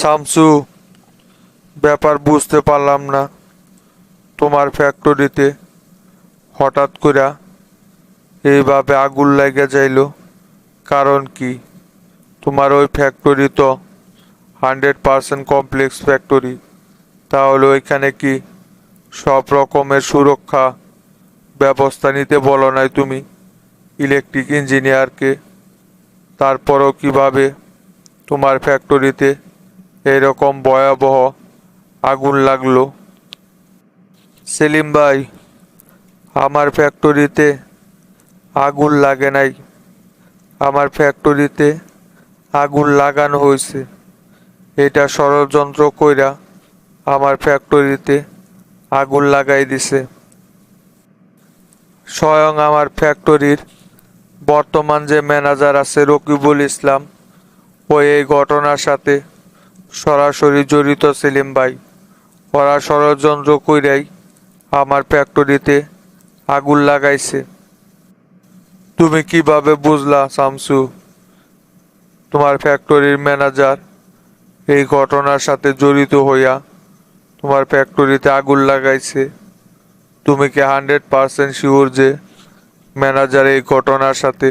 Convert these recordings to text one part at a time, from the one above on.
শামসু, ব্যাপার বুঝতে পারলাম না। তোমার ফ্যাক্টরিতে হঠাৎ করে এইভাবে আগুন লেগে যাইল, কারণ কি? তোমার ওই ফ্যাক্টরি তো 100% কমপ্লেক্স ফ্যাক্টরি, তাহলে ওইখানে কি সব রকমের সুরক্ষা ব্যবস্থা নিতে বলো নাই তুমি ইলেকট্রিক ইঞ্জিনিয়ারকে? তারপরও কিভাবে তোমার ফ্যাক্টরিতে এরকম ভয়াবহ আগুন লাগলো? সেলিম ভাই, আমার ফ্যাক্টরিতে আগুন লাগে নাই। আমার ফ্যাক্টরিতে আগুন লাগানো হয়েছে। এটা ষড়যন্ত্র কইরা আমার ফ্যাক্টরিতে আগুন লাগাই দিছে। স্বয়ং আমার ফ্যাক্টরির বর্তমান যে ম্যানেজার আছে রকিবুল ইসলাম, ও এই ঘটনার সাথে সরাসরি জড়িত। সেলিম ভাই, ওরা ষড়যন্ত্র কইরাই আমার ফ্যাক্টরিতে আগুন লাগাইছে। তুমি কিভাবে বুঝলা শামসু তোমার ফ্যাক্টরির ম্যানেজার এই ঘটনার সাথে জড়িত হইয়া তোমার ফ্যাক্টরিতে আগুন লাগাইছে? তুমি কি 100% শিওর যে ম্যানেজার এই ঘটনার সাথে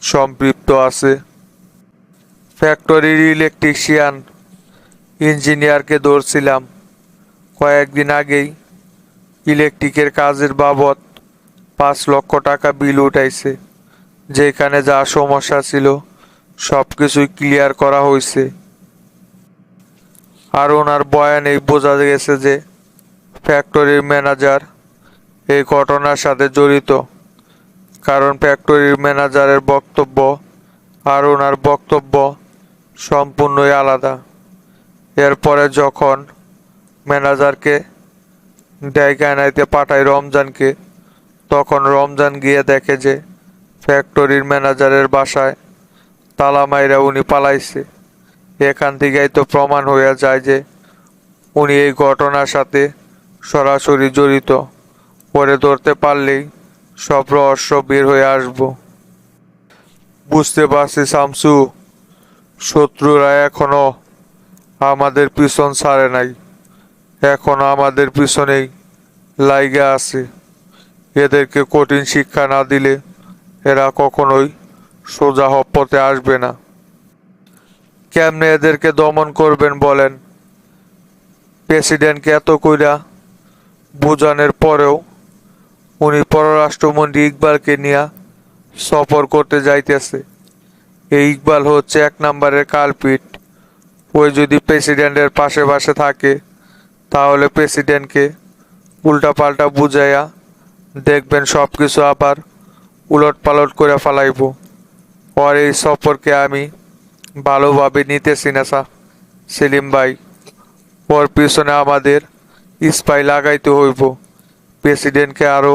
সম্পৃক্ত আছে? ফ্যাক্টরির ইলেকট্রিশিয়ান ইঞ্জিনিয়ারকে ধরছিলাম কয়েকদিন আগেই। ইলেকট্রিকের কাজের বাবদ 5 লক্ষ টাকা বিল উঠাইছে। যেখানে যা সমস্যা ছিল সব কিছুই ক্লিয়ার করা হয়েছে। আর ওনার বয়ানেই বোঝা গেছে যে ফ্যাক্টরির ম্যানেজার এই ঘটনার সাথে জড়িত। কারণ ফ্যাক্টরির ম্যানেজারের বক্তব্য আর ওনার বক্তব্য সম্পূর্ণই আলাদা। এরপরে যখন ম্যানেজারকে ডাইকানাইতে পাঠায় রমজানকে, তখন রমজান গিয়ে দেখে যে ফ্যাক্টরির ম্যানেজারের বাসায় তালা মাইরা উনি পালাইছে। এখান থেকেই তো প্রমাণ হয়ে যায় যে উনি এই ঘটনার সাথে সরাসরি জড়িত। পরে ধরতে পারলেই সব রহস্য বের হয়ে আসবো। বুঝতে পারছি শামসু, শত্রুরা এখনো আমাদের পিছন ছাড়ে নাই, এখনো আমাদের পিছনেই লাইগা আছে। এদেরকে কঠিন শিক্ষা না দিলে এরা কখনোই সোজা পথে আসবে না। কেমনে এদেরকে দমন করবেন বলেন? প্রেসিডেন্টকে এত কইরা বুঝানোর পরেও উনি পররাষ্ট্রমন্ত্রী ইকবালকে নিয়ে সফর করতে যাইতেছে। এই ইকবাল হচ্ছে 1 নম্বরের কালপিট। ওই যদি প্রেসিডেন্টের পাশে পাশে থাকে তাহলে প্রেসিডেন্টকে উল্টাপাল্টা বুঝাইয়া দেখবেন সব কিছু আবার উলট পালট করে ফেলাইব। আর এই সফরকে আমি ভালোভাবে নিতেছি না সেলিম ভাই। ওর পিছনে আমাদের স্পাই লাগাইতে হইব। প্রেসিডেন্টকে আরো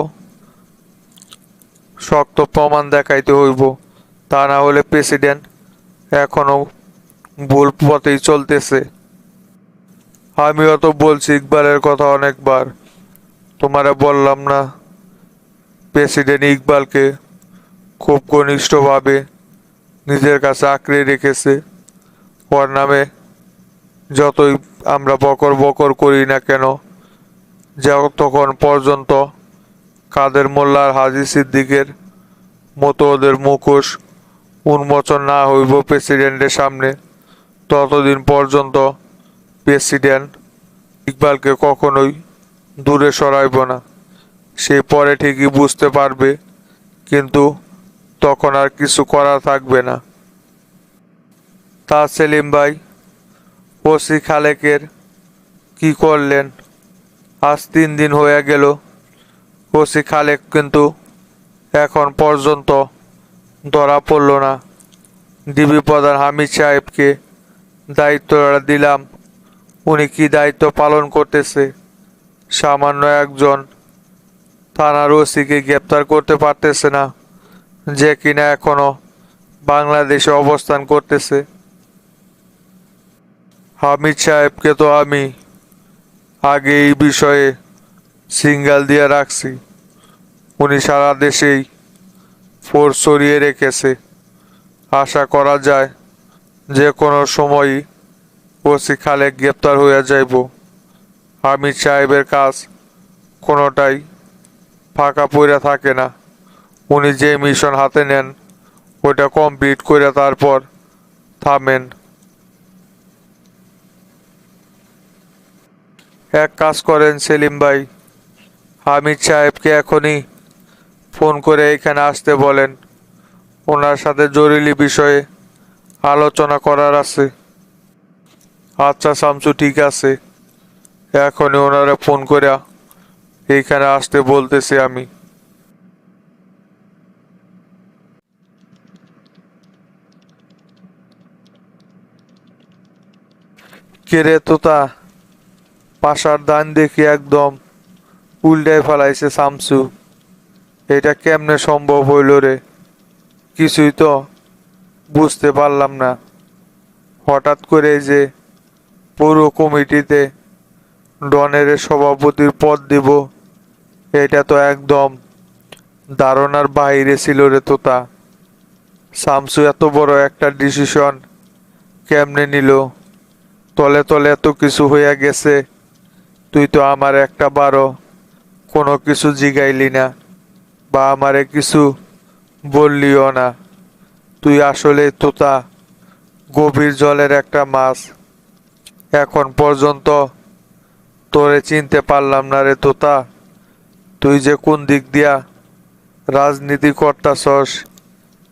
শক্ত প্রমাণ দেখাইতে হইব, তা না হলে প্রেসিডেন্ট এখনো ভুল পথেই চলতেছে। আমিও তো বলছি ইকবালের কথা অনেকবার, তোমারে বললাম না প্রেসিডেন্ট ইকবালকে খুব ঘনিষ্ঠভাবে নিজের কাছে আঁকড়ে রেখেছে। ওর নামে যতই আমরা বকর বকর করি না কেন, যতক্ষণ পর্যন্ত কাদের মোল্লা আর হাজী সিদ্দিকের মতো ওদের মুখোশ উন্মোচন না হইব প্রেসিডেন্টের সামনে, ততদিন পর্যন্ত প্রেসিডেন্ট ইকবালকে কখনোই দূরে সরাইব না। সে পরে ঠিকই বুঝতে পারবে, কিন্তু তখন আর কিছু করা থাকবে না। তা সেলিম ভাই, ওসি খালেকের কি করলেন? আজ 3 দিন হয়ে গেল। ওসি খালেক কিন্তু এখন পর্যন্ত ধরা পড়ল না। ডিবি প্রধান হামিদ সাহেবকে দায়িত্বটা দিলাম, উনি কি দায়িত্ব পালন করতেছে? সামান্য একজন থানার ওসিকে গ্রেপ্তার করতে পারতেছে না, যে কিনা এখনো বাংলাদেশে অবস্থান করতেছে। হামিদ সাহেবকে তো আমি আগে এই বিষয়ে সিঙ্গাল দিয়ে রাখছি। উনি সারা দেশেই ফোর্স সরিয়ে রেখেছে। আশা করা যায় যে কোনো সময়ই ওসি খালেক গ্রেপ্তার হইয়া যাইব। হামিদ সাহেবের কাজ কোনোটাই ফাঁকা পড়ে থাকে না। উনি যে মিশন হাতে নেন ওটা কমপ্লিট করে তারপর থামেন। এক কাজ করেন সেলিম ভাই, হামিদ সাহেবকে এখনই ফোন করে এখানে আসতে বলেন। ওনার সাথে জরুরি বিষয়ে আলোচনা করার আছে। আচ্ছা শামসু, ঠিক আছে, এখনই ওনারা ফোন করে এইখানে আসতে বলতেছি আমি। কেরে তোতা, পাশার দান দেখি একদম উল্টায় ফেলাইছে শামসু। এটা কেমনে সম্ভব হইল রে? কিছুই তো বুঝতে পারলাম না। হঠাৎ করে যে পুরো কমিটিতে ডনের সভাপতির পদ দিব, এটা তো একদম ধারণার বাইরে ছিল রে তোতা। শামসু এত বড় একটা ডিসিশন কেমনে নিল? তলে তলে এত কিছু হইয়া গেছে, তুই তো আমার একটা বারো কোনো কিছু জিগাইলি না বা আমারে কিছু বললিও না। তুই আসলে তোতা গভীর জলের একটা মাছ। এখন পর্যন্ত তোরে চিনতে পারলাম না রে তোতা। তুই যে কোন দিক দিয়া রাজনীতি করতাছস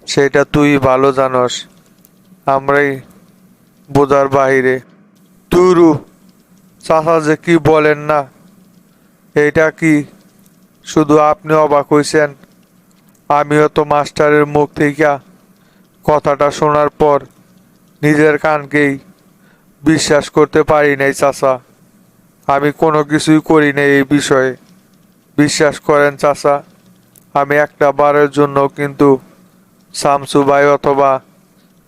সেটা তুই ভালো জানস, আমরাই বোঝার বাহিরে। তুরু, চাচা যে কি বলেন না, এইটা কি শুধু আপনি অবাক হইছেন? আমিও তো মাস্টারের মুখ থেকে কথাটা শোনার পর নিজের কানকেই বিশ্বাস করতে পারি নাই চাচা। আমি কোনো কিছুই করি নাই এই বিষয়ে। বিশ্বাস করেন চাচা, আমি একটা বারের জন্য কিন্তু শামসু ভাই অথবা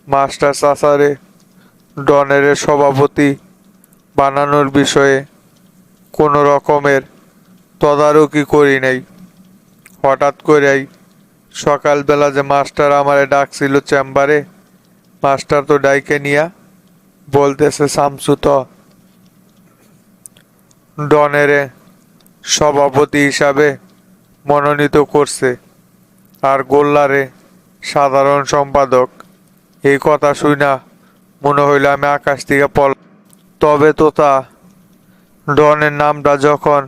মাস্টার চাচারে ডনের সভাপতি বানানোর বিষয়ে কোনো রকমের তদারকি করি নাই। হঠাৎ করেই সকালবেলা যে মাস্টার আমারে ডাকছিল চেম্বারে, মাস্টার তো ডাইকে নিয়া বলতেছে শামসু তো ডনের সভাপতি হিসাবে মনোনীত করছে আর গোল্লারে সাধারণ সম্পাদক। এই কথা শুনা মনে হইল আমি আকাশ থেকে পল। তবে তোতা, ডনের নামটা যখন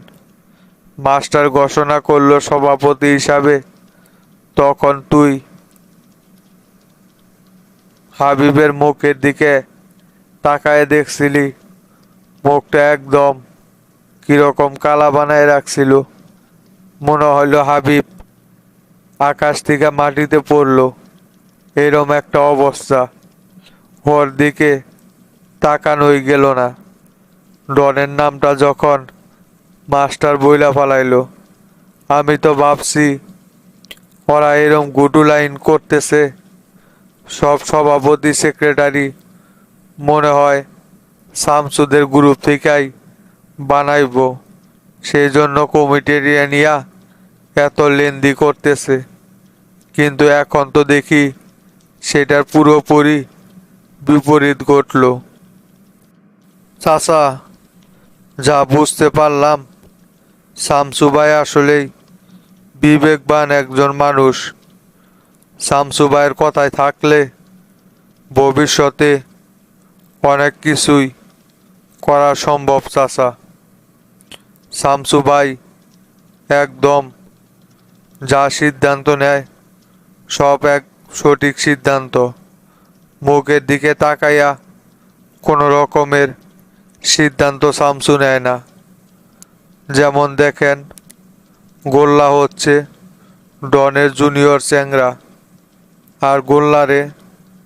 মাস্টার ঘোষণা করলো সভাপতি হিসাবে, তখন তুই হাবিবের মুখের দিকে তাকায় দেখছিলি। মুখটা একদম কিরকম কালা বানায় রাখছিল। মনে হইল হাবিব আকাশ থেকে মাটিতে পড়লো, এরম একটা অবস্থা। ওর দিকে তাকানোই গেল না। ডনের নামটা যখন মাস্টার বইলা ফালাইলো, আমি তো ভাবছি ওরা এরম গুডু লাইন করতেছে, সব সভাপতি সেক্রেটারি মনে হয় শামসুদের গ্রুপ থেকেই বানাইব, সেই জন্য কমিটিরিয়া নিয়া এত লেন্দি করতেছে। কিন্তু এখন তো দেখি সেটার পুরোপুরি বিপরীত ঘটল। চাচা, যা বুঝতে পারলাম, শামসু ভাই আসলেই বিবেকবান একজন মানুষ। শামসু ভাইয়ের কথায় থাকলে ভবিষ্যতে অনেক কিছুই করা সম্ভব চাচা। শামসু ভাই একদম যা সিদ্ধান্ত নেয় সব এক সঠিক সিদ্ধান্ত। মুখের দিকে তাকাইয়া কোনো রকমের সিদ্ধান্ত শামসু নেয় না। যেমন দেখেন, গোল্লা হচ্ছে ডনের জুনিয়র চ্যাংরা, আর গোল্লারে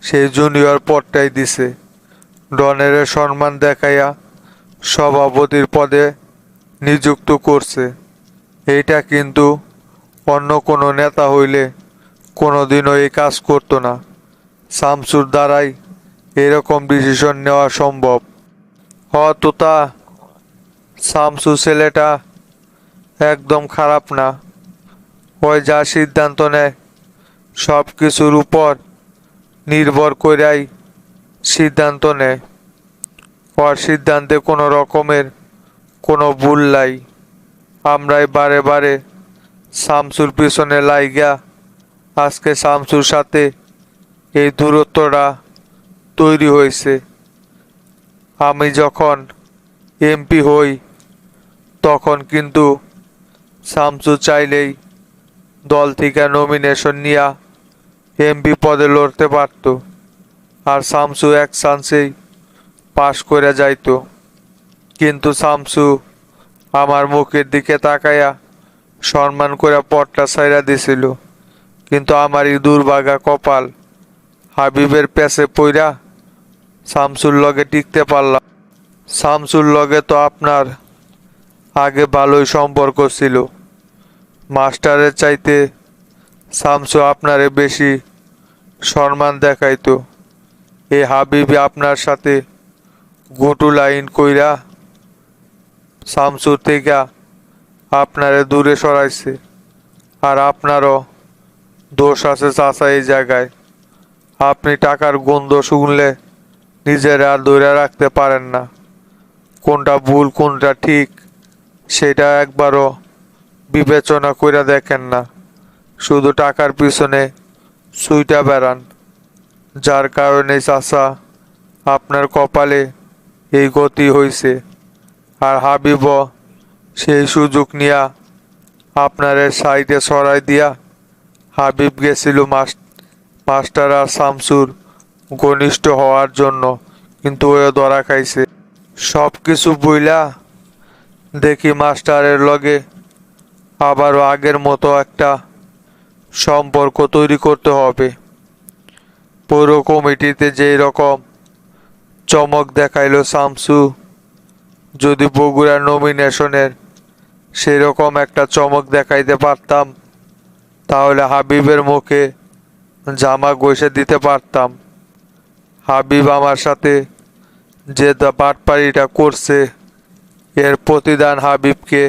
সেই জুনিয়র পদটাই দিছে। ডনের সম্মান দেখাইয়া সভাপতির পদে নিযুক্ত করছে। এইটা কিন্তু অন্য কোনো নেতা হইলে কোনোদিনও এই কাজ করতো না। শামসুর দ্বারাই এরকম ডিসিশন নেওয়া সম্ভব। তোতা, শামসু ছেলেটা একদম খারাপ না। ওই যা সিদ্ধান্ত নেয় সব কিছুর উপর নির্ভর করেই সিদ্ধান্ত নেয়। ওর সিদ্ধান্তে কোনো রকমের কোনো ভুল নাই। আমরাই বারে বারে শামসুর পিছনে লাইগা আজকে শামসুর সাথে এই দূরত্বটা তৈরি হয়েছে। আমি যখন এমপি হই তখন কিন্তু শামসু চাইলেই দল থেকে নমিনেশন নিয়ে এমপি পদে লড়তে পারত, আর শামসু এক চান্সেই পাশ করে যাইতো। কিন্তু শামসু আমার মুখের দিকে তাকাইয়া সম্মান করে পথটা ছাইড়া দিছিল। কিন্তু আমারই দুর্ভাগা কপাল, হাবিবের পেছে পইরা শামসুর লগে টিকতে পারলাম। শামসুর লগে তো আপনার আগে ভালোই সম্পর্ক ছিল। মাস্টারের চাইতে শামসু আপনারে বেশি সম্মান দেখাইতো। এই হাবিবি আপনার সাথে ঘুটু লাইন কইরা শামসুর থেকে আপনারে দূরে সরাইছে। আর আপনারও দোষ আছে চাচা এই জায়গায়। আপনি টাকার গন্ধ শুনলে নিজের আর ধরে রাখতে পারেন না। কোনটা ভুল কোনটা ঠিক সেটা একবারও বিবেচনা করে দেখেন না, শুধু টাকার পিছনে ছুইটা বেড়ান। যার কারণে চাচা আপনার কপালে এই গতি হইছে। আর হাবিবও সেই সুযোগ নিয়া আপনারে সাইডে সরাই দিয়া হাবিব গেছিল মাস্টার আর শামসুর ঘনিষ্ঠ হওয়ার জন্য, কিন্তু ও ধরা খাইছে। সব কিছু বইলা দেখি মাস্টারের লগে আবারও আগের মতো একটা সম্পর্ক তৈরি করতে হবে। পৌর কমিটিতে যেই রকম চমক দেখাইলো শামসু, যদি বগুড়া নমিনেশনের সেই রকম একটা চমক দেখাইতে পারতাম তাহলে হাবিবের মুখে জামা ঘষে দিতে পারতাম। হাবিব আমার সাথে যে বাটপাড়িটা করছে এর প্রতিদান হাবিবকে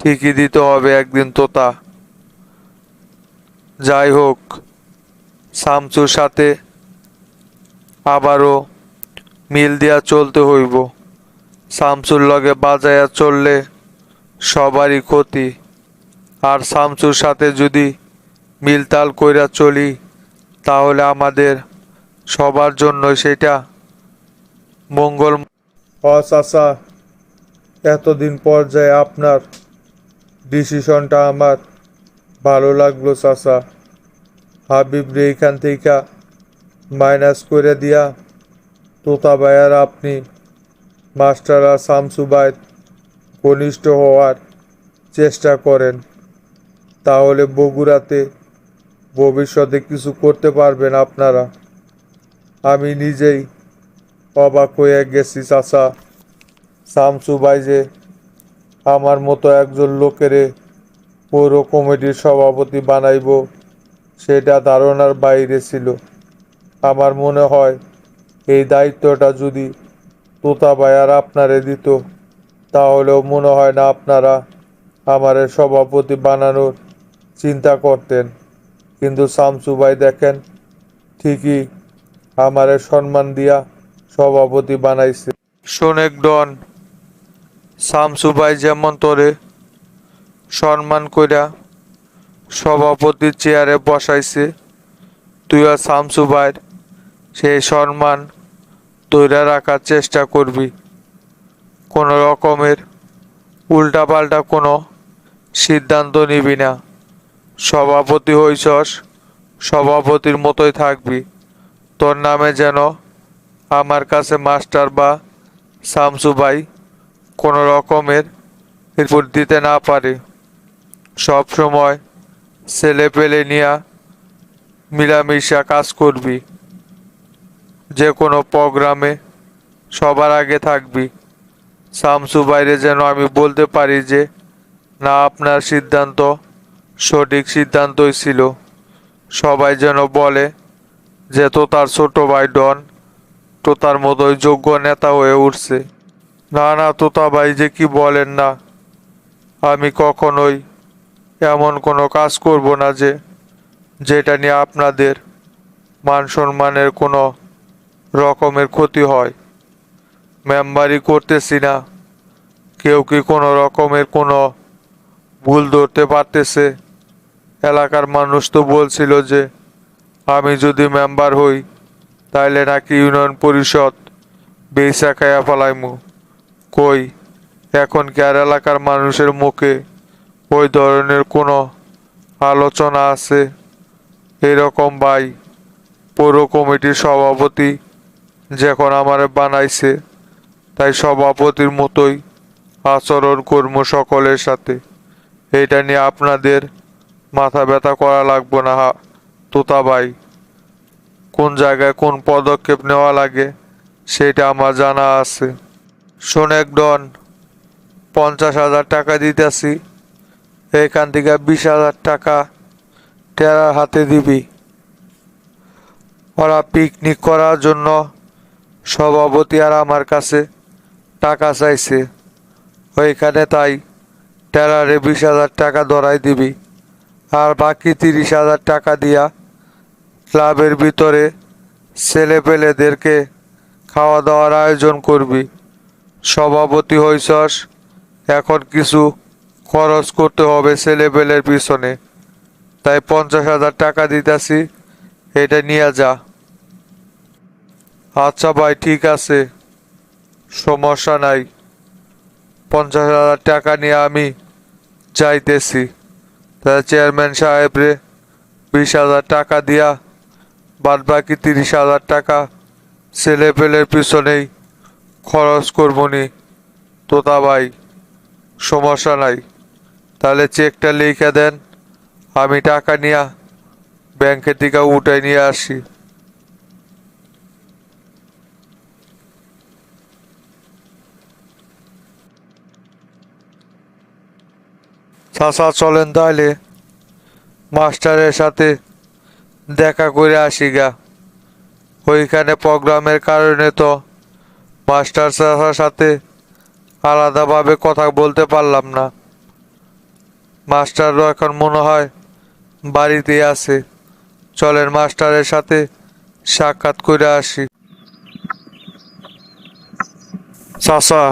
ঠিকই দিতে হবে একদিন তোতা। যাই হোক, শামসুর সাথে আবারও মিল দিয়া চলতে হইব। শামসুর লগে বাজায়া চললে সবারই ক্ষতি। আর শামসুর সাথে যদি মিলতাল কইরা চলি তাহলে আমাদের সবার জন্য সেটা মঙ্গল। চাচা, এতদিন পর যায় আপনার ডিসিশনটা আমার ভালো লাগলো চাচা। হাবিব রে এখান থেকে মাইনাস করে দিয়া তোতা ভাই আর আপনি মাস্টার আর শামসু ভাই ঘনিষ্ঠ হওয়ার চেষ্টা করেন, তাহলে বগুড়াতে ভবিষ্যতে কিছু করতে পারবেন আপনারা। আমি নিজেই অবাক হয়ে গেছি চাচা, শামসু ভাই যে আমার মতো একজন লোকেরে পৌর কমিটির সভাপতি বানাইব সেটা ধারণার বাইরে ছিল। আমার মনে হয় এই দায়িত্বটা যদি তোতা ভাই আর আপনারে দিত তাহলেও মনে হয় না আপনারা আমারে সভাপতি বানানোর চিন্তা করতেন। কিন্তু শামসু ভাই দেখেন ঠিকই আমারে সম্মান দিয়া সভাপতি বানাইছে। শোনেক ডন, শামসু ভাই যেমন তোরে সম্মান কইরা সভাপতির চেয়ারে বসাইছে, তুইও শামসু ভাইয়ের সেই সম্মান ধইরা রাখার চেষ্টা করবি। কোনো রকমের উল্টাপাল্টা কোনো সিদ্ধান্ত নিবি না। সভাপতি হইছস, সভাপতির মতোই থাকবি। তোর নামে যেন আমার কাছে মাস্টার বা শামসু ভাই কোনো রকমের রিপোর্ট দিতে না পারে। সব সময় ছেলে পেলে নিয়া মিলামিশা কাজ করবি। যে কোনো প্রোগ্রামে সবার আগে থাকবি। শামসু বাইরে যেন আমি বলতে পারি যে না, আপনার সিদ্ধান্ত সঠিক সিদ্ধান্তই ছিল। সবাই যেন বলে যে তো তার ছোট ভাই ডন তো তার মতোই যোগ্য নেতা হয়ে উঠছে। না না তোতা ভাই, যে কি বলেন না, আমি কখনোই এমন কোনো কাজ করব না যেটা নিয়ে আপনাদের মান সম্মানের কোনো রকমের ক্ষতি হয়। মেম্বারই করতেছি না, কেউ কি কোনো রকমের কোনো ভুল ধরতে পারতেছে? এলাকার মানুষ তো বলছিল যে আমি যদি মেম্বার হই তাইলে নাকি ইউনিয়ন পরিষদ বেইচা খাইয়া ফেলাইমু। কই, এখন কি আর এলাকার মানুষের মুখে ওই ধরনের কোনো আলোচনা আছে? এরকম ভাই, পৌর কমিটির সভাপতি যখন আমারে বানাইছে, তাই সভাপতির মতোই আচরণ করব সকলের সাথে। এটা নিয়ে আপনাদের মাথা ব্যথা করা লাগবে না তোতা ভাই। কোন জায়গায় কোন পদক্ষেপ নেওয়া লাগে সেটা আমার জানা আছে। শোনেক ডন, 50,000 টাকা দিতেছি, এখান থেকে 20,000 টাকা টেরার হাতে দিবি। ওরা পিকনিক করার জন্য সভাপতি আর আমার কাছে টাকা চাইছে ওইখানে, তাই টেরারে 20,000 টাকা ধরাই দিবি। আর বাকি 30,000 টাকা দিয়া ক্লাবের ভিতরে ছেলে পেলেদেরকে খাওয়া দাওয়ার আয়োজন করবি। সভাপতি হইছস, এখন কিছু খরচ করতে হবে ছেলে পেলের পিছনে, তাই 50,000 টাকা দিতেছি, এটা নিয়ে যা। আচ্ছা ভাই, ঠিক আছে, সমস্যা নাই। 50,000 টাকা নিয়ে আমি যাইতেছি। তাহলে চেয়ারম্যান সাহেব রে 20,000 টাকা দিয়া বাদ বাকি 30,000 টাকা ছেলে পেলের পিছনেই খরচ করবনি তোতা ভাই, সমস্যা নাই। তাহলে চেকটা লিখে দেন, আমি টাকা নিয়ে ব্যাংকের থেকে উঠে নিয়ে আসি। চাচা চলেন তাহলে মাস্টারের সাথে দেখা করে আসি গা। ওইখানে প্রোগ্রামের কারণে তো মাস্টার চাচার সাথে আলাদাভাবে কথা বলতে পারলাম না। মাস্টারও এখন মনে হয় বাড়িতেই আছে। চলেন মাস্টারের সাথে সাক্ষাৎ করে আসি। চাচা,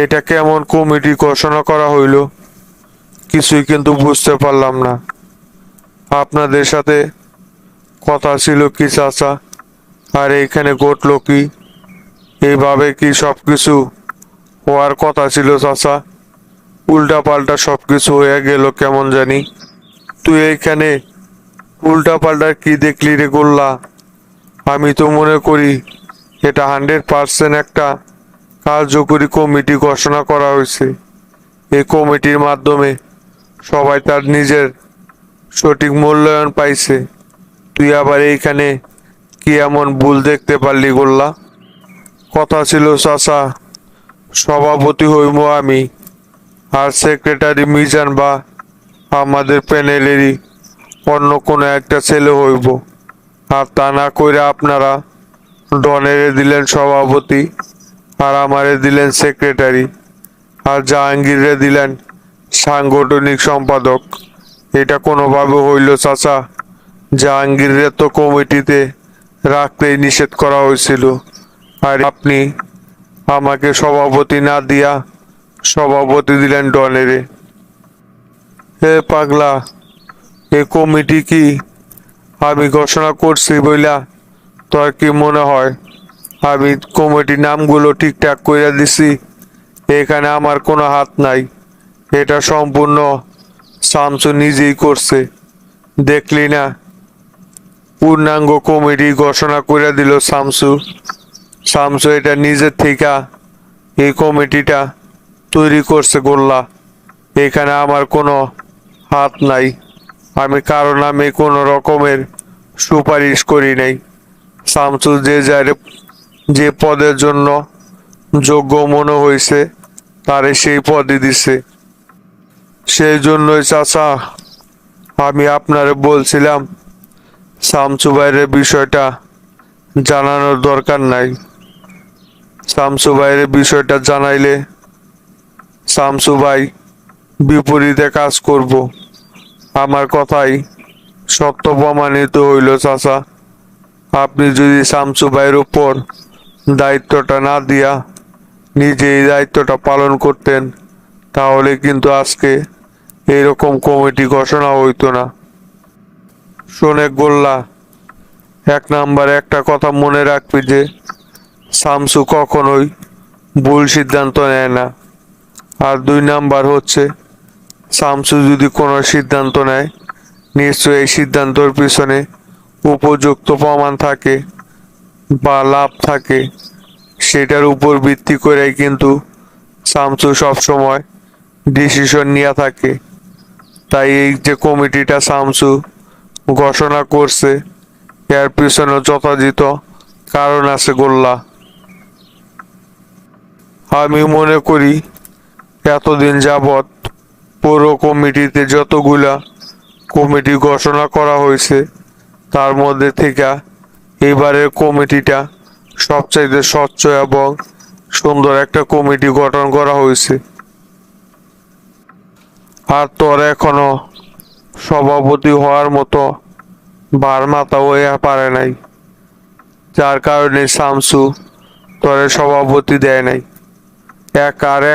এটা কেমন কমিটি ঘোষণা করা হইল? কিছুই কিন্তু বুঝতে পারলাম না। আপনাদের সাথে কথা ছিল কি চাচা, আর এইখানে ঘটলো কি? এইভাবে কি সবকিছু হওয়ার কথা ছিল চাচা? উল্টা পাল্টা সবকিছু হয়ে গেল কেমন জানি। তুই এইখানে উল্টা পাল্টা কি দেখলি রে গোল্লা? আমি তো মনে করি এটা 100% একটা কার্যকরী কমিটি ঘোষণা করা হয়েছে। এই কমিটির মাধ্যমে সবাই তার নিজের সঠিক মূল্যায়ন পাইছে। তুই আবার এইখানে কি এমন ভুল দেখতে পারলি গোল্লা? কথা ছিল চাচা, সভাপতি হইব আমি, আর সেক্রেটারি মিজান বা আমাদের প্যানেলেরই অন্য কোনো একটা ছেলে হইব। আর তা না কইরা আপনারা ডনেরে দিলেন সভাপতি, আর আমারে দিলেন সেক্রেটারি, আর জাহাঙ্গীরে দিলেন সাংগঠনিক সম্পাদক। এটা কোনোভাবে হইল চাচা? জাহাঙ্গীরে তো কমিটিতে রাখতেই নিষেধ করা হয়েছিল, আর আপনি আমাকে সভাপতি না দিয়া সভাপতি দিলেন ডনেরে। হে পাগলা, এ কমিটি কি আমি ঘোষণা করছি বইলা তোর কি মনে হয় আমি কমিটির নামগুলো ঠিকঠাক করে দিছি? এখানে আমার কোনো হাত নাই, এটা সম্পূর্ণ শামসু নিজেই করছে। দেখলি না, পূর্ণাঙ্গ কমিটি ঘোষণা করে দিল শামসু। শামসু এটা নিজের থেকে এই কমিটিটা তৈরি করছে গোল্লা। এখানে আমার কোনো হাত নাই, আমি কারো নামে কোনো রকমের সুপারিশ করি নাই। শামসু যে যার যে পদের জন্য যোগ্য মনে হয়েছে তারে সেই পদই দিছে। সেই জন্যই চাচা আমি আপনারে বলছিলাম শামসু ভাইয়ের বিষয়টা জানানোর দরকার নাই। শামসু ভাইয়ের বিষয়টা জানাইলে শামসু ভাই বিপরীতে কাজ করব। আমার কথাই সত্য প্রমাণিত হইল চাচা। আপনি যদি শামসু ভাইয়ের উপর দায়িত্বটা না দিয়া নিজেই দায়িত্বটা পালন করতেন, তাহলে কিন্তু আজকে এরকম কমিটি ঘোষণা হইতো না। শোনে গোল্লা, 1 নম্বরে একটা কথা মনে রাখবি যে শামসু কখনোই ভুল সিদ্ধান্ত নেয় না। আর 2 নম্বর হচ্ছে, শামসু যদি কোনো সিদ্ধান্ত নেয় নিশ্চয়ই এই সিদ্ধান্তের পিছনে উপযুক্ত প্রমাণ থাকে বা লাভ থাকে, সেটার উপর ভিত্তি করেই কিন্তু শামসু সবসময় ডিসিশন নিয়ে থাকে। তাই এই যে কমিটিটা শামসু ঘোষণা করছে, এর পিছনে যথাযথ কারণ আছে গোল্লা। আমি মনে করি এতদিন যাবৎ পৌর কমিটিতে যতগুলা কমিটি ঘোষণা করা হয়েছে তার মধ্যে থেকে এবারের কমিটিটা সবচাইতে স্বচ্ছ এবং সুন্দর একটা কমিটি গঠন করা হয়েছে। আর তোর এখনো সভাপতি হওয়ার মতো ভার মাথা হয়ে পারে নাই, যার কারণে শামসু তোরে সভাপতি দেয় নাই।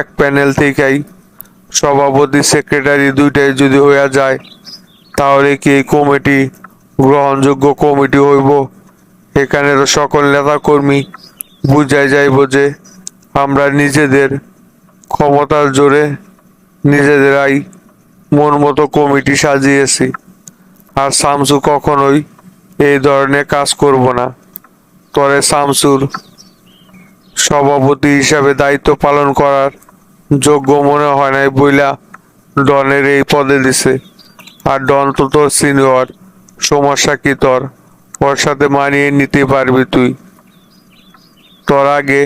এক প্যানেল থেকেই সভাপতি সেক্রেটারি দুইটাই যদি হইয়া যায়, তাহলে কি এই কমিটি গ্রহণযোগ্য কমিটি হইব? এখানে তো সকল নেতাকর্মী বুঝাই যাইব যে আমরা নিজেদের ক্ষমতার জোরে নিজেদেরাই মন মতো কমিটি সাজিয়েছি। আর শামসু কখনোই এই ধরনের কাজ করব না। তরে শামসুর সভাপতি হিসাবে দায়িত্ব পালন করার যোগ্য মনে হয় নাই বইলা ডনের এই পদে দিছে। আর ডন তো তোর সিনিয়র, সমস্যা কি তোর? ওর সাথে মানিয়ে নিতে পারবি তুই। তোর আগে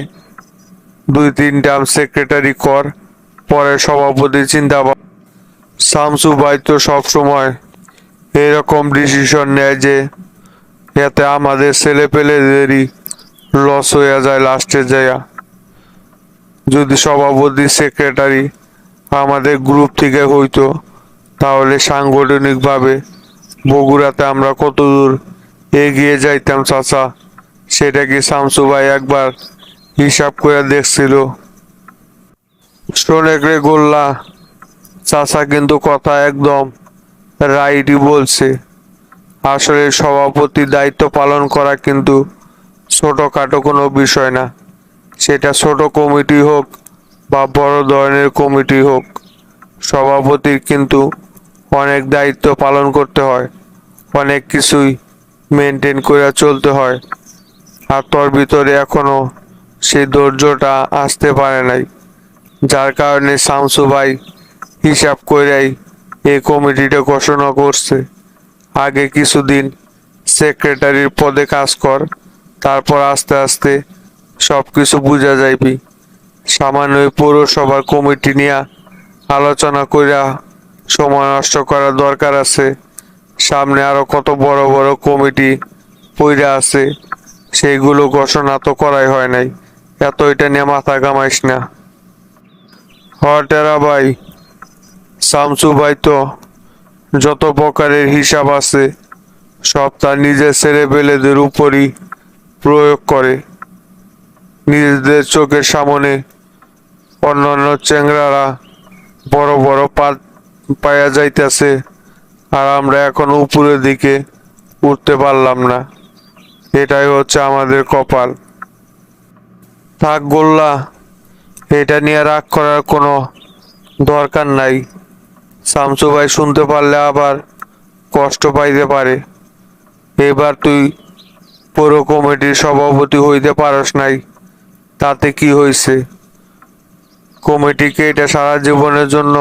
2-3 টার্ম সেক্রেটারি কর, পরে সভাপতি চিন্তা। শামসু ভাই তো সবসময় এরকম ডিসিশন নেয় যে এতে আমাদের ছেলে পেলেদেরই লস হয়ে যায় লাস্টে যায়া। যদি সভাপতি সেক্রেটারি আমাদের গ্রুপ থেকে হইতো, তাহলে সাংগঠনিকভাবে বগুড়াতে আমরা কতদূর এগিয়ে যাইতাম চাচা, সেটা কি শামসু ভাই একবার হিসাব করে দেখছিল? শোনেক রে গোল্লা, চাচা কিন্তু কথা একদম রাইটই বলছে। আসলে সভাপতি দায়িত্ব পালন করা কিন্তু ছোটখাটো কোনো বিষয় না। সেটা ছোট কমিটি হোক বা বড় ধরনের কমিটি হোক, সভাপতির কিন্তু অনেক দায়িত্ব পালন করতে হয়, অনেক কিছুই মেনটেন করে চলতে হয়। আর তোর ভিতরে এখনো সেই ধৈর্যটা আসতে পারে নাই, যার কারণে শামসু ভাই হিসাব করেই এই কমিটিটা ঘোষণা করছে। আগে কিছুদিন সেক্রেটারির পদে কাজ কর, তারপর আস্তে আস্তে সব কিছু বুঝা যাইবি। সামান্য পৌরসভার কমিটি নিয়ে আলোচনা কইরা সময় নষ্ট করার দরকার আছে। সামনে আরো কত বড় বড় কমিটি পইরা আছে, সেইগুলো ঘোষণা তো করাই হয় নাই। এত এটা নিয়ে মাথা ঘামাইস না। হটেরা ভাই, শামসু ভাই তো যত প্রকারের হিসাব আছে সব তার নিজের ছেলেপেলেদের উপরই প্রয়োগ করে। নিজেদের চোখের সামনে অন্যান্য চেংড়ারা বড় বড় পায়া যাইতেছে, আর আমরা এখন উপরের দিকে উঠতে পারলাম না। এটাই হচ্ছে আমাদের কপাল। থাক গোল্লা, এটা নিয়ে রাগ করার কোনো দরকার নাই। শামসু ভাই শুনতে পারলে আবার কষ্ট পাইতে পারে। এবার তুই পৌর কমিটির সভাপতি হইতে পারস নাই, তাতে কি হয়েছে? কমিটিকে এটা সারা জীবনের জন্য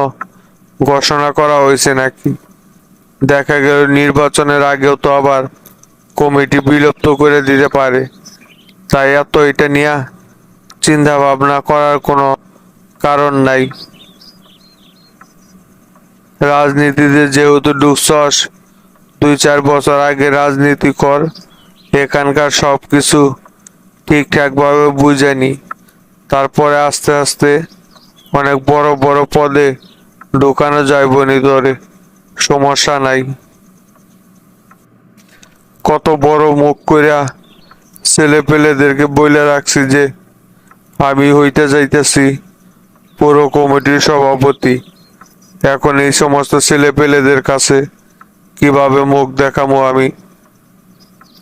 ঘোষণা করা হয়েছে নাকি? দেখা গেল নির্বাচনের আগেও তো আবার কমিটি বিলুপ্ত করে দিতে পারে। তাই এত এটা নিয়ে চিন্তা ভাবনা করার কোনো কারণ নাই। রাজনীতিতে যেহেতু ঢুকছস, 2-4 বছর আগে রাজনীতি কর, এখানকার সব কিছু ঠিকঠাকভাবে বুঝে নি, তারপরে আস্তে আস্তে অনেক বড় বড় পদে ঢুকানো যাইব নি তোরে, সমস্যা নাই। কত বড় মুখ কইরা ছেলে পেলেদেরকে বইলে রাখছি যে আমি হইতে যাইতেছি পুরো কমিটির সভাপতি। এখন এই সমস্ত ছেলে পেলেদের কাছে কিভাবে মুখ দেখামো আমি?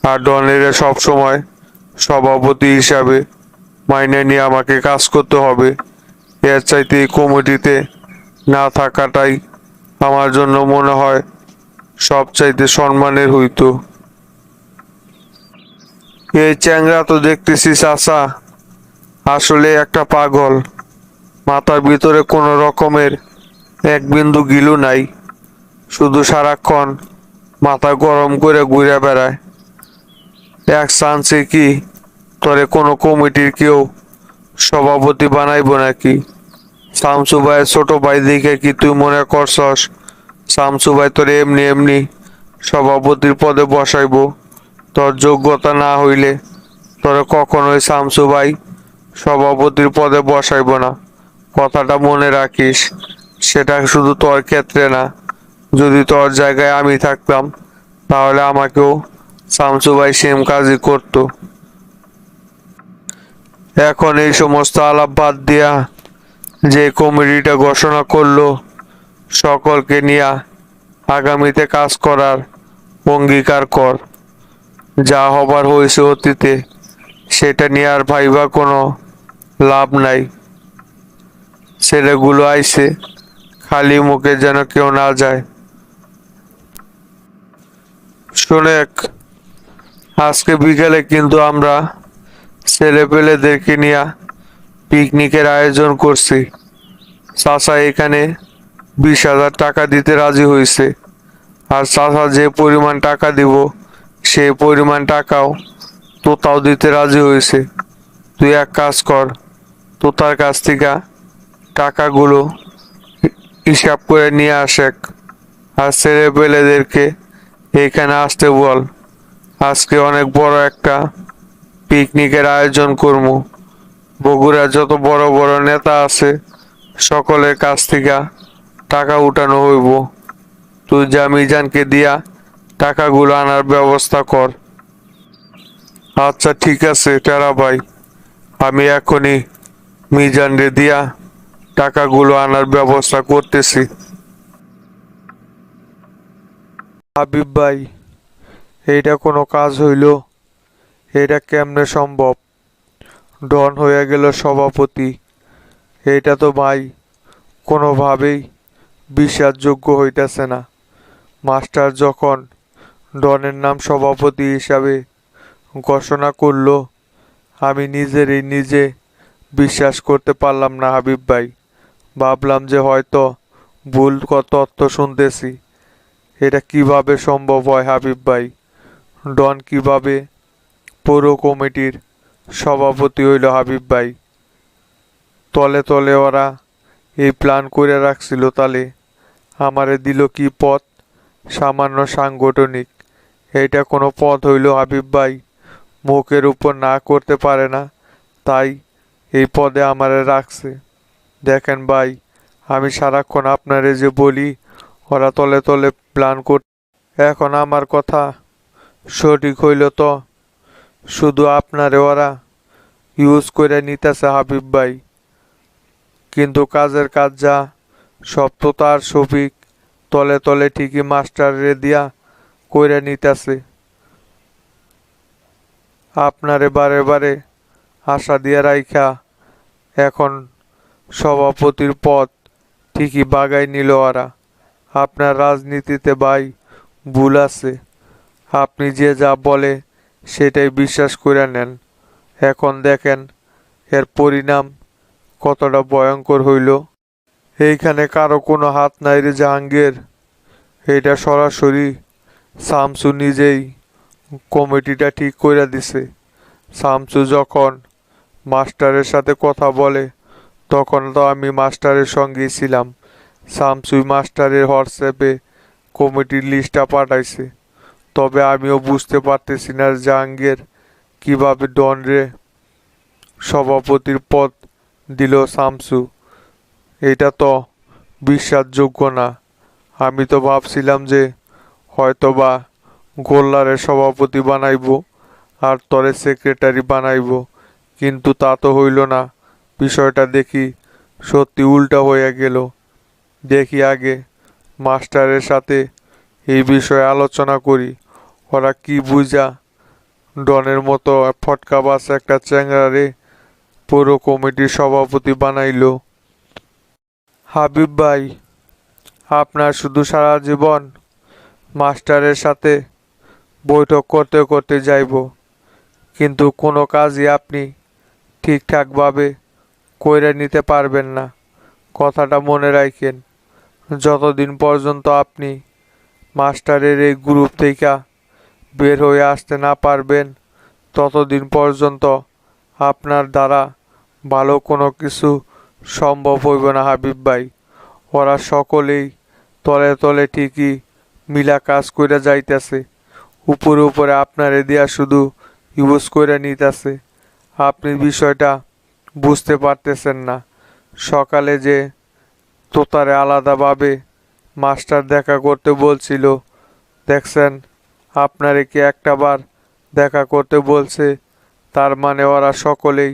আর ডনের সব সময় সভাপতি হিসাবে মাইনে নিয়ে আমাকে কাজ করতে হবে। এর চাইতে এই কমিটিতে না থাকাটাই আমার জন্য মনে হয় সবচাইতে সম্মানের হইতো। এই চ্যাংরা তো দেখতেছি চাচা আসলে একটা পাগল। মাথার ভিতরে কোনো রকমের এক বিন্দু গিলু নাই, শুধু সারাক্ষণ মাথা গরম করে ঘুরে বেড়ায়। এক চান্সে কি তোরে কোনো কমিটির কেউ সভাপতি বানাইব নাকি? শামসু ভাইয়ের ছোট ভাই দেখে কি তুই মনে করছস শামসু ভাই তোর এমনি এমনি সভাপতির পদে বসাইব? তোর যোগ্যতা না হইলে তোরে কখনোই শামসু ভাই সভাপতির পদে বসাইব না, কথাটা মনে রাখিস। সেটা শুধু তোর ক্ষেত্রে না, যদি তোর জায়গায় আমি থাকতাম তাহলে আমাকেও শামসু ভাই সেম কাজই করতো। এখন এই সমস্ত আলাপ বাদ দিয়া যে কমিটিটা ঘোষণা করলো সকলকে নিয়ে আগামীতে কাজ করার অঙ্গীকার কর। যা হবার হয়েছে অতীতে, সেটা নিয়ে আর ভাইবা কোনো লাভ নাই। ছেলেগুলো আইছে, খালি মুখে যেন কেউ না যায়। শোনেক, আজকে বিকেলে কিন্তু আমরা ছেলে পেলেদেরকে নিয়ে পিকনিকের আয়োজন করছি। চাচা এখানে 20,000 টাকা দিতে রাজি হয়েছে। আর চাচা যে পরিমাণ টাকা দিব সেই পরিমাণ টাকাও তোতাও দিতে রাজি হয়েছে। তুই এক কাজ কর, তোতার কাছ থেকে টাকাগুলো হিসাব করে নিয়ে আসেক। আর ছেলে পেলেদেরকে এইখানে আসতে বল। আজকে অনেক বড় একটা পিকনিকের আয়োজন করবো। বগুড়ার যত বড় বড় নেতা আছে সকলের কাছ থেকে টাকা উঠানো হইব। তুই যা মিজানকে দিয়া টাকাগুলো আনার ব্যবস্থা কর। আচ্ছা ঠিক আছে টেরা ভাই, আমি এখনই মিজানরে দিয়া টাকাগুলো আনার ব্যবস্থা করতেছি। হাবিব ভাই, এইটা কোনো কাজ হইল? এটা কেমনে সম্ভব? ডন হয়ে গেল সভাপতি। এটা তো ভাই কোনোভাবেই বিশ্বাসযোগ্য হইতেছে না। মাস্টার যখন ডনের নাম সভাপতি হিসাবে ঘোষণা করলো, আমি নিজেরই নিজে বিশ্বাস করতে পারলাম না হাবিব ভাই। ভাবলাম যে হয়তো ভুল তথ্য শুনতেছি। এটা কিভাবে সম্ভব হয় হাবিব ভাই? ডন কিভাবে পৌর কমিটির সভাপতি হইল হাবিব ভাই? তলে তলে ওরা এই প্ল্যান করে রাখছিল, তাহলে আমারে দিল কি পদ? সামান্য সাংগঠনিক। এইটা কোনো পদ হইল হাবিব ভাই? মুখের উপর না করতে পারে না, তাই এই পদে আমারে রাখছে। দেখেন ভাই, আমি সারাক্ষণ আপনারে যে বলি ওরা তলে তলে প্ল্যান কর। এখন আমার কথা সঠিক হইল তো শুধু আপনারে ওরা ইউজ করে নিতেছে হাবিব ভাই। কিন্তু কাজের কাজ যা, সব তো তার শফিক তলে তলে ঠিকই মাস্টারে দিয়া কইরা নিতেছে। আপনারে বারে বারে আশা দিয়া রাইখা এখন সভাপতির পদ ঠিকই বাগাই নিল ওরা। আপনার রাজনীতিতে ভাই ভুল আছে। আপনি যে যা বলে সেটাই বিশ্বাস করে নেন। এখন দেখেন এর পরিণাম কতটা ভয়ঙ্কর হইল। এইখানে কারো কোনো হাত নাই রে জাহাঙ্গীর। এটা সরাসরি শামসু নিজেই কমিটিটা ঠিক কইরা দিছে। শামসু যখন মাস্টারের সাথে কথা বলে তখন তো আমি মাস্টারের সঙ্গেই ছিলাম। শামসুই মাস্টারের হোয়াটসঅ্যাপে কমিটির লিস্টটা পাঠাইছে। তবে আমিও বুঝতে পারতেছি না জাহাঙ্গীর কিভাবে ডনরে সভাপতির পদ দিল শামসু। এটা তো বিশ্বাসযোগ্য না। আমি তো ভাবছিলাম যে হয়তোবা গোল্লারের সভাপতি বানাইব আর তরে সেক্রেটারি বানাইব, কিন্তু তা তো হইল না। বিষয়টা দেখি সত্যি উল্টা হয়ে গেল। দেখি আগে মাস্টারের সাথে এই বিষয়ে আলোচনা করি। ওরা কি বুঝা ডনের মতো ফটকাবাজ একটা চ্যাংড়ারে পৌর কমিটির সভাপতি বানাইলো। হাবিব ভাই, আপনার শুধু সারা জীবন মাস্টারের সাথে বৈঠক করতে করতে যাইব, কিন্তু কোনো কাজই আপনি ঠিকঠাকভাবে কইরে নিতে পারবেন না। কথাটা মনে রাখেন। যতদিন পর্যন্ত আপনি মাস্টারের এই গ্রুপ থেকে বের হয়ে আসতে না পারবেন, ততদিন পর্যন্ত আপনার দ্বারা ভালো কোনো কিছু সম্ভব হইব না হাবিব ভাই। ওরা সকলেই তলে তলে ঠিকই মিলা কাজ করে যাইতেছে, উপরে উপরে আপনারে দিয়া শুধু ইউজ করে নিতেছে। আপনি বিষয়টা বুঝতে পারতেছেন না। সকালে যে তোতারে আলাদাভাবে মাস্টার দেখা করতে বলছিল, দেখছেন আপনারে কি একটাবার দেখা করতে বলছে? তার মানে ওরা সকলেই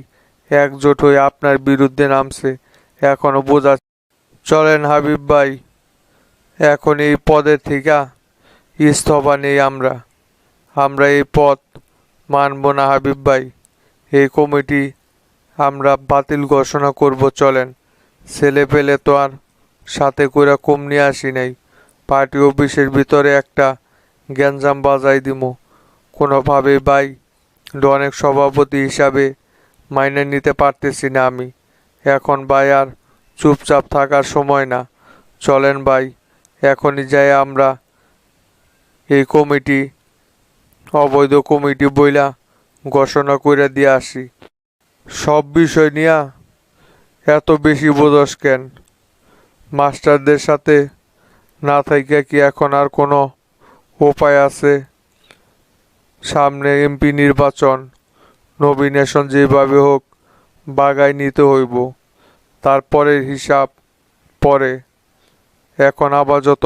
একজোট হয়ে আপনার বিরুদ্ধে নামছে। এখনো বোঝা। চলেন হাবিব ভাই, এখন এই পদের থেকে ইস্তফা নেই আমরা। আমরা এই পদ মানব না হাবিব ভাই। এই কমিটি আমরা বাতিল ঘোষণা করব। চলেন, ছেলে পেলে তো আর সাথে করে কম নিয়ে আসি নাই। পার্টি অফিসের ভিতরে একটা গ্যাঞ্জাম বাজাই দিমু কোনোভাবেই ভাই। অনেক সভাপতি হিসাবে মাইনে নিতে পারতেছি না আমি। এখন ভাই আর চুপচাপ থাকার সময় না। চলেন ভাই, এখনই যাই আমরা এই কমিটি অবৈধ কমিটি বইলা ঘোষণা করে দিয়ে আসি। সব বিষয় নিয়া এত বেশি বোঝস কেন? মাস্টারদের সাথে না থাইকা কি এখন আর কোনো উপায় আছে? সামনে এমপি নির্বাচন, নমিনেশন যেভাবে হোক বাগায় নিতে হইব। তারপরের হিসাব পরে। এখন আপাতত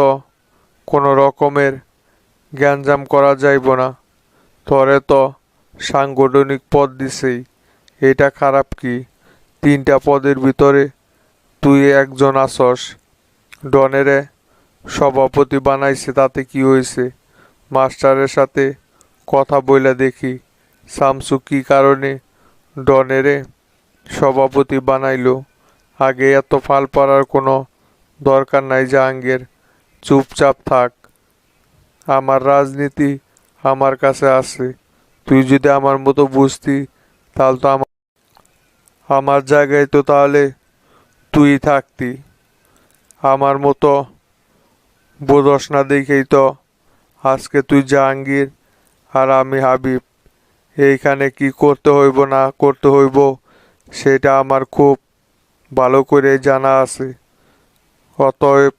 কোনো রকমের গ্যাঞ্জাম করা যাইব না। তরে তো সাংগঠনিক পদ দিছেই, এটা খারাপ কি? 3টা পদের ভিতরে তুই একজন আসস। ডনেরে সভাপতি বানাইছে, তাতে কি হয়েছে? মাস্টারের সাথে কথা বইলা দেখি শামসু কি কারণে ডনেরে সভাপতি বানাইলো। আগে এত ফাল পাড়ার কোনো দরকার নাই জাহাঙ্গীর। চুপচাপ থাক। আমার রাজনীতি আমার কাছে আছে। তুই যদি আমার মতো বুঝতি, তাহলে তো আমার জায়গায় তো তাহলে তুই থাকতি। আমার মতো বোঝস না দেখেই তো আজকে তুই জাহাঙ্গীর আর আমি হাবিব। এইখানে কি করতে হইব না করতে হইব সেটা আমার খুব ভালো করে জানা আছে। অতএব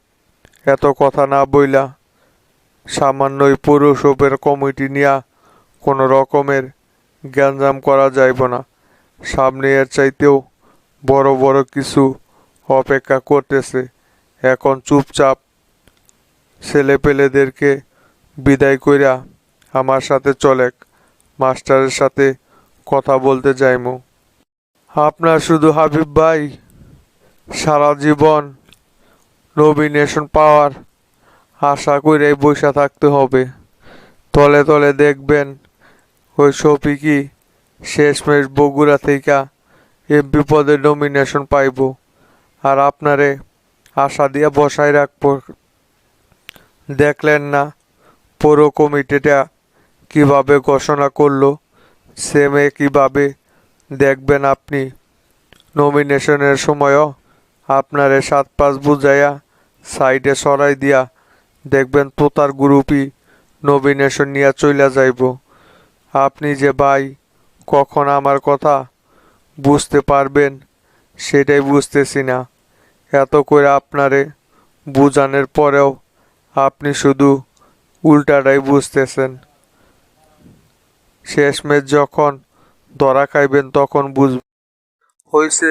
এত কথা না বইলা সামান্য এই পৌরসভার কমিটি নিয়া কোনো রকমের গ্যাঞ্জাম করা যাইব না। সামনে এর চাইতেও বড় বড় কিছু অপেক্ষা করতেছে। এখন চুপচাপ ছেলেপেলেদেরকে বিদায় কইরা আমার সাথে চলেক, মাস্টারের সাথে কথা বলতে যাইমু। আপনার শুধু হাবিব ভাই সারা জীবন নমিনেশন পাওয়ার আশা কইরাই বইসা থাকতে হবে। তলে তলে দেখবেন ওই শফিকই শেষমেশ বগুড়া থেকে এমপি পদে নমিনেশন পাইব, আর আপনারে আশা দিয়ে বসায় রাখবো। দেখলেন না পৌর কমিটিটা কিভাবে ঘোষণা করলো? সেমে কিভাবে দেখবেন আপনি নমিনেশনের সময়ও আপনারে 7-5 বুঝাইয়া সাইডে সরাই দিয়া দেখবেন তোতার গ্রুপই নমিনেশন নিয়ে চইলা যাইব। আপনি যে ভাই কখন আমার কথা বুঝতে পারবেন সেটাই বুঝতেছি না। এত করে আপনারে বুঝানোর পরেও আপনি শুধু উল্টাটাই বুঝতেছেন। শেষমেশ যখন ধরা খাইবেন তখন বুঝবেন। হইছে,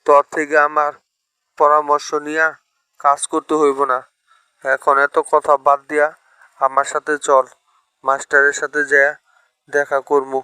তোর থেকে আমার পরামর্শ নিয়া কাজ করতে হইব না। এখন এত কথা বাদ দিয়া আমার সাথে চল, মাস্টারের সাথে যা দেখা করবো।